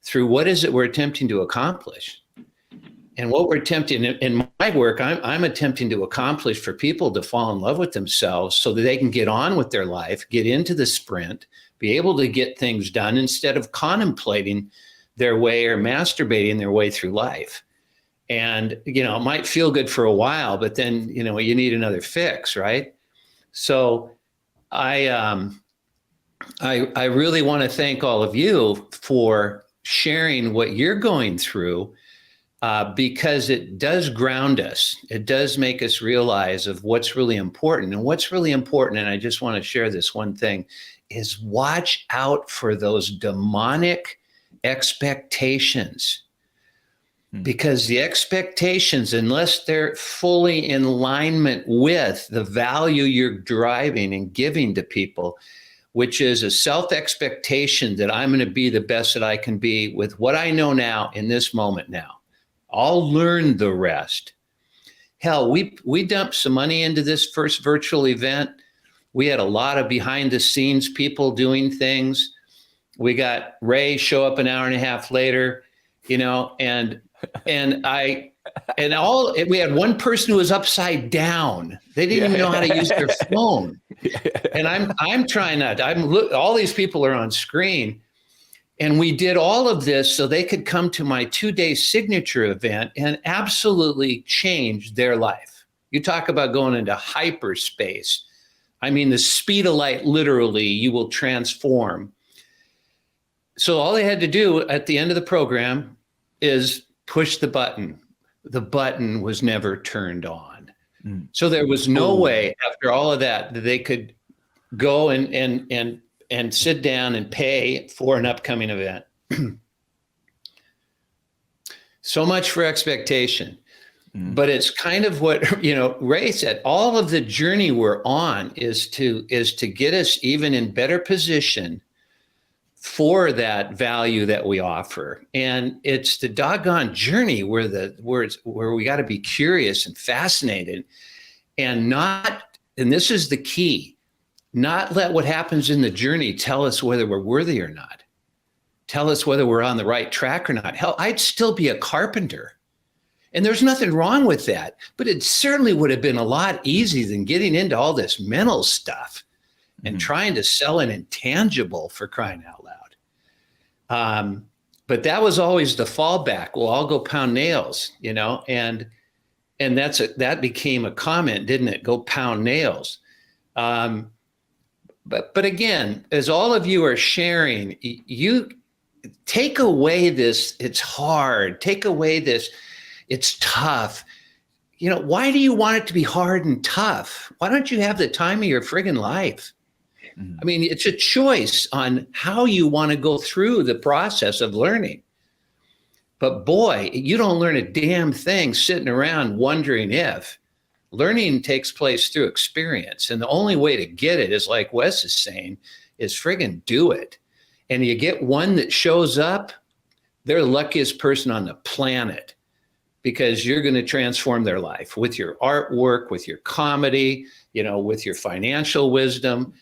through what is it we're attempting to accomplish. And what we're attempting in my work, I'm attempting to accomplish for people to fall in love with themselves so that they can get on with their life, get into the sprint, be able to get things done instead of contemplating their way or masturbating their way through life. And, you know, it might feel good for a while, but then, you know, you need another fix, right? So I really want to thank all of you for sharing what you're going through, because it does ground us. It does make us realize of what's really important. And what's really important, and I just want to share this one thing, is watch out for those demonic expectations. because the expectations, unless they're fully in alignment with the value you're driving and giving to people, which is a self-expectation that I'm going to be the best that I can be with what I know now in this moment now. I'll learn the rest. Hell, we dumped some money into this first virtual event. We had a lot of behind the scenes people doing things. We got Ray show up an hour and a half later, you know, and we had one person who was upside down. They didn't even know how to use their phone. And I'm trying not. All these people are on screen, and we did all of this so they could come to my 2-day signature event and absolutely change their life. You talk about going into hyperspace. I mean, the speed of light, literally, you will transform. So all they had to do at the end of the program is push the button. The button was never turned on. So there was no way after all of that they could go and sit down and pay for an upcoming event. So much for expectation. But it's kind of what, you know, Ray said, all of the journey we're on is to get us even in better position for that value that we offer. And it's the doggone journey where we got to be curious and fascinated and this is the key, not let what happens in the journey tell us whether we're worthy or not, tell us whether we're on the right track or not. Hell, I'd still be a carpenter. And there's nothing wrong with that, but it certainly would have been a lot easier than getting into all this mental stuff and trying to sell an intangible, for crying out loud. But that was always the fallback. Well, I'll go pound nails, you know, and that became a comment, didn't it? Go pound nails. But again, as all of you are sharing, you take away this, it's hard, take away this, it's tough. You know, why do you want it to be hard and tough? Why don't you have the time of your friggin' life? I mean, it's a choice on how you want to go through the process of learning. But boy, you don't learn a damn thing sitting around wondering if. Learning takes place through experience. And the only way to get it is, like Wes is saying, is friggin' do it. And you get one that shows up, they're the luckiest person on the planet, because you're going to transform their life with your artwork, with your comedy, you know, with your financial wisdom,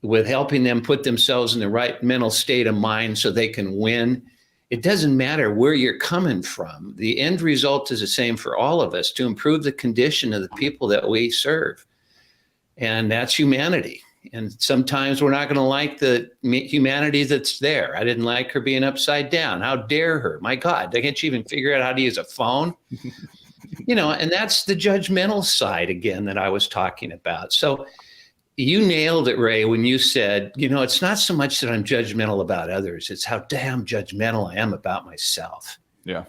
with helping them put themselves in the right mental state of mind so they can win. It doesn't matter where you're coming from. The end result is the same for all of us, to improve the condition of the people that we serve. And that's humanity. And sometimes we're not going to like the humanity that's there. I didn't like her being upside down. How dare her? My God, can't you even figure out how to use a phone? You know, and that's the judgmental side again that I was talking about. So you nailed it, Ray, when you said, you know, it's not so much that I'm judgmental about others. It's how damn judgmental I am about myself. Yeah.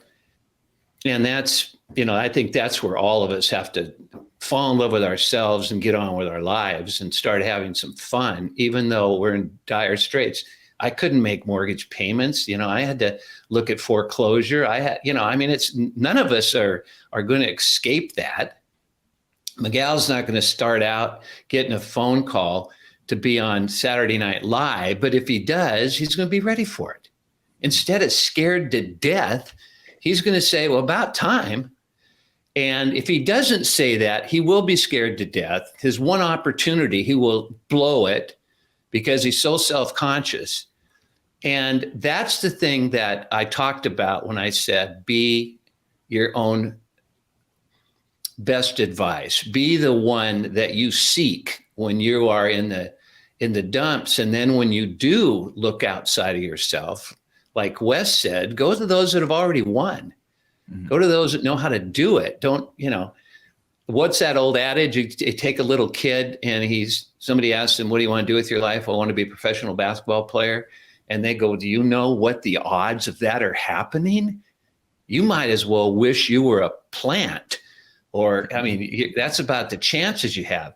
And that's, you know, I think that's where all of us have to fall in love with ourselves and get on with our lives and start having some fun, even though we're in dire straits. I couldn't make mortgage payments. You know, I had to look at foreclosure. I had, you know, I mean, it's none of us are going to escape that. Miguel's not going to start out getting a phone call to be on Saturday Night Live, but if he does, he's going to be ready for it. Instead of scared to death, he's going to say, well, about time. And if he doesn't say that, he will be scared to death. His one opportunity, he will blow it because he's so self-conscious. And that's the thing that I talked about when I said, be your own best advice. Be the one that you seek when you are in the dumps. And then when you do look outside of yourself, like Wes said, go to those that have already won. Go to those that know how to do it. Don't, you know, what's that old adage? You take a little kid and somebody asks him, what do you want to do with your life? I want to be a professional basketball player. And they go, do you know what the odds of that are happening? You might as well wish you were a plant. Or, I mean, that's about the chances you have.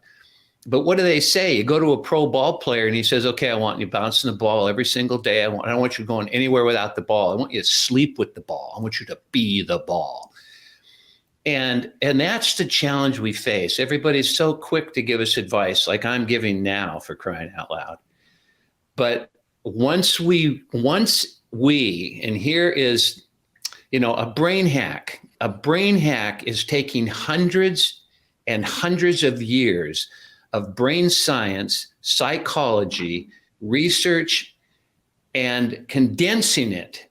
But what do they say? You go to a pro ball player and he says, okay, I want you bouncing the ball every single day. I don't want you going anywhere without the ball. I want you to sleep with the ball. I want you to be the ball. And that's the challenge we face. Everybody's so quick to give us advice, like I'm giving now, for crying out loud. But once we, and here is, a brain hack. A brain hack is taking hundreds and hundreds of years of brain science, psychology, research, and condensing it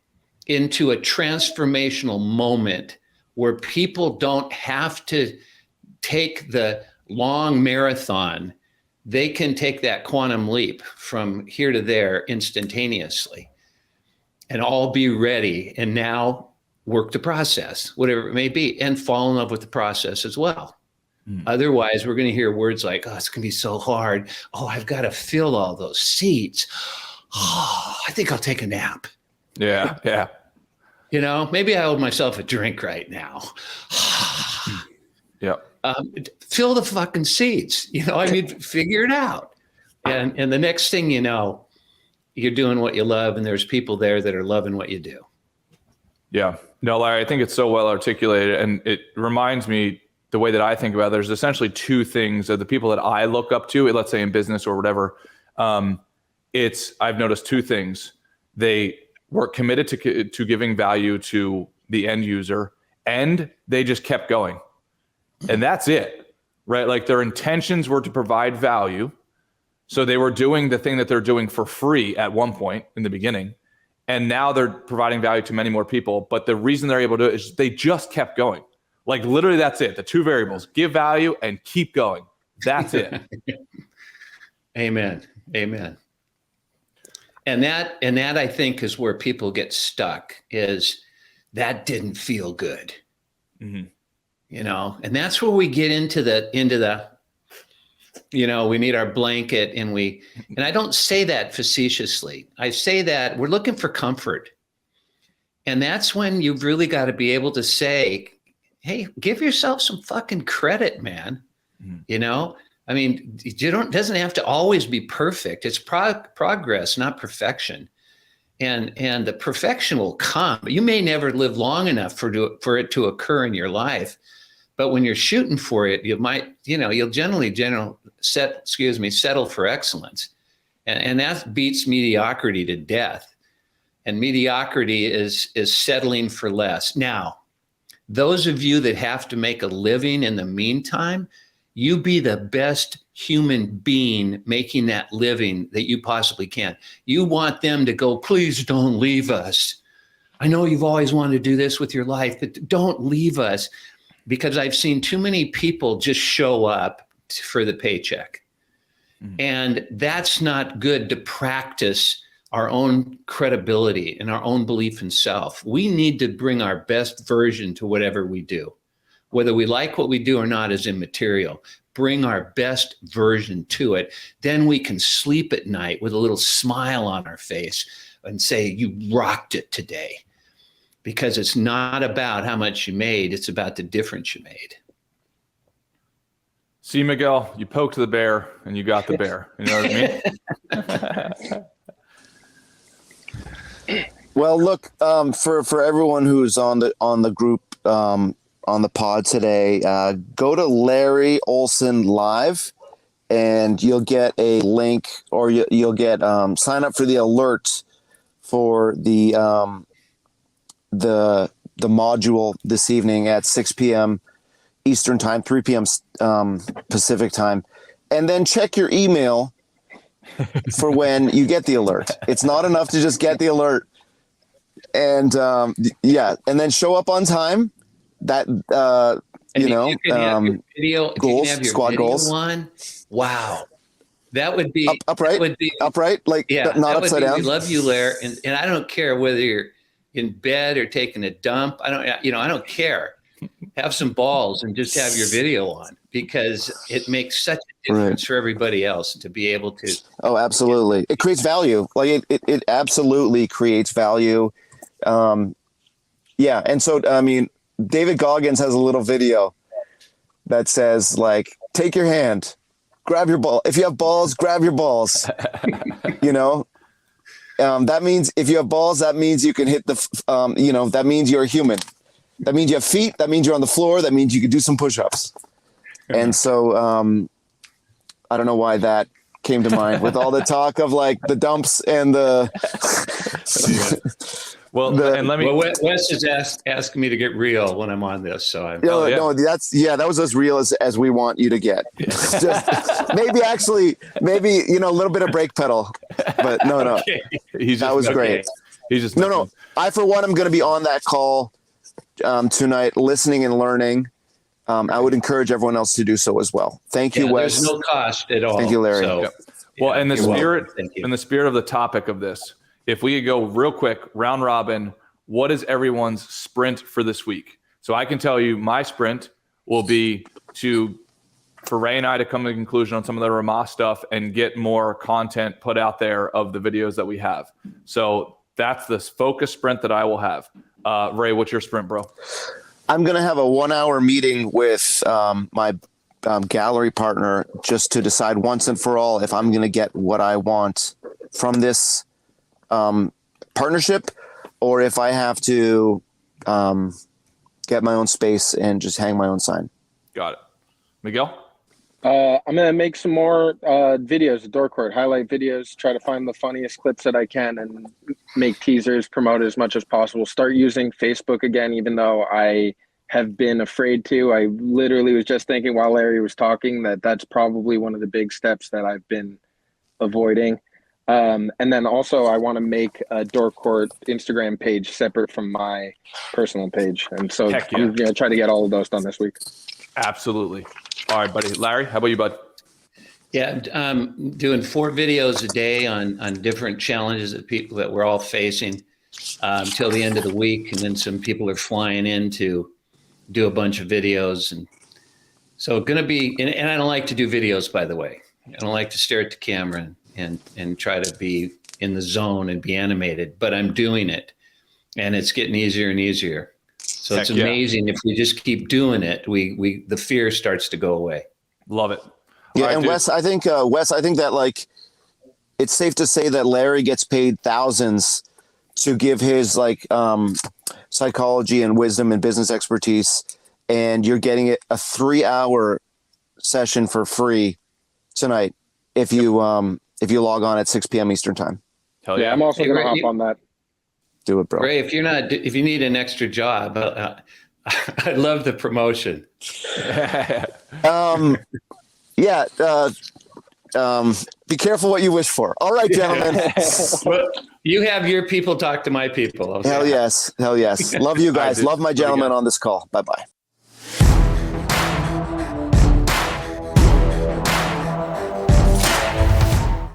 into a transformational moment where people don't have to take the long marathon. They can take that quantum leap from here to there instantaneously and all be ready and now work the process, whatever it may be, and fall in love with the process as well. Otherwise, we're going to hear words like, oh, it's going to be so hard. Oh, I've got to fill all those seats. Oh, I think I'll take a nap. Yeah. Maybe I owe myself a drink right now. Yeah. Fill the fucking seats. Figure it out. And the next thing you know, you're doing what you love, and there's people there that are loving what you do. Yeah. No, Larry, I think it's so well articulated, and it reminds me the way that I think about it. There's essentially two things of the people that I look up to, let's say in business or whatever. I've noticed two things. They were committed to giving value to the end user, and they just kept going. And that's it, right? Like their intentions were to provide value. So they were doing the thing that they're doing for free at one point in the beginning. And now they're providing value to many more people. But the reason they're able to do it is they just kept going. Like literally that's it. The two variables, give value and keep going. That's it. Amen. And that I think is where people get stuck, is that didn't feel good. Mm-hmm. And that's where we get into the we need our blanket, and I don't say that facetiously. I say that we're looking for comfort. And that's when you've really got to be able to say, hey, give yourself some fucking credit, man. Mm-hmm. It doesn't have to always be perfect. It's progress, not perfection. And the perfection will come. You may never live long enough for it to occur in your life. But when you're shooting for it, you might, you'll generally settle for excellence. And that beats mediocrity to death. And mediocrity is settling for less. Now, those of you that have to make a living in the meantime, you be the best human being making that living that you possibly can. You want them to go, please don't leave us. I know you've always wanted to do this with your life, but don't leave us. Because I've seen too many people just show up for the paycheck. Mm-hmm. And that's not good to practice our own credibility and our own belief in self. We need to bring our best version to whatever we do. Whether we like what we do or not is immaterial. Bring our best version to it. Then we can sleep at night with a little smile on our face and say, you rocked it today. Because it's not about how much you made, it's about the difference you made. See, Miguel, you poked the bear and you got the bear. You know what I mean? Well, look, for everyone who's on the group on the pod today, go to Larry Olson Live, and you'll get a link, or you'll get sign up for the alert for the module this evening at 6 p.m. Eastern time, 3 p.m. Pacific time, and then check your email for when you get the alert. It's not enough to just get the alert, and and then show up on time. That goals, squad goals. Wow. That would be upright, not upside down. We love you, Lair, and I don't care whether you're in bed or taking a dump. I don't care. Have some balls and just have your video on, because it makes such a difference for everybody else to be able to. Oh, absolutely. It creates value. Like it absolutely creates value. And so, David Goggins has a little video that says, like, take your hand grab your ball. If you have balls, grab your balls. You know, that means if you have balls, that means you can hit the, you know, that means you're a human. That means you have feet. That means you're on the floor. That means you can do some push-ups. And so I don't know why that came to mind with all the talk of like the dumps and the. Well, and let me. Well, Wes is asking me to get real when I'm on this, so I'm. No, no, that was as real as we want you to get. Just maybe you know a little bit of brake pedal, but no. Okay. That was great. He's just no. I for one am going to be on that call tonight, listening and learning. I would encourage everyone else to do so as well. Thank you, Wes. There's no cost at all. Thank you, Larry. So, well, in the spirit of the topic of this, if we could go real quick, round robin, what is everyone's sprint for this week? So I can tell you my sprint will be for Ray and I to come to a conclusion on some of the Rhomas stuff and get more content put out there of the videos that we have. So that's the focus sprint that I will have. Ray, what's your sprint, bro? I'm going to have a 1 hour meeting with my gallery partner just to decide once and for all if I'm going to get what I want from this partnership, or if I have to get my own space and just hang my own sign. Got it. Miguel? I'm going to make some more videos, door court, highlight videos, try to find the funniest clips that I can and make teasers, promote as much as possible. Start using Facebook again, even though I have been afraid to. I literally was just thinking while Larry was talking that that's probably one of the big steps that I've been avoiding. And then also I want to make a door court Instagram page separate from my personal page. And so I'm going to try to get all of those done this week. Absolutely. All right, buddy. Larry, how about you, bud? Yeah, I'm doing 4 videos a day on different challenges that we're all facing until the end of the week. And then some people are flying in to do a bunch of videos. And so going to be, and I don't like to do videos, by the way. I don't like to stare at the camera and try to be in the zone and be animated, but I'm doing it and it's getting easier and easier. So it's amazing if we just keep doing it, the fear starts to go away. Love it. Yeah. Right, and dude. Wes, I think that like, it's safe to say that Larry gets paid thousands to give his like psychology and wisdom and business expertise. And you're getting a 3-hour session for free tonight. If you log on at 6 p.m. Eastern time. Hell yeah. I'm also going to hop on that. Do it, bro. Ray, if you need an extra job, I love the promotion. Be careful what you wish for. All right, gentlemen. Well, you have your people talk to my people. Okay? Hell yes. Love you guys. Love my gentlemen on this call. Bye-bye.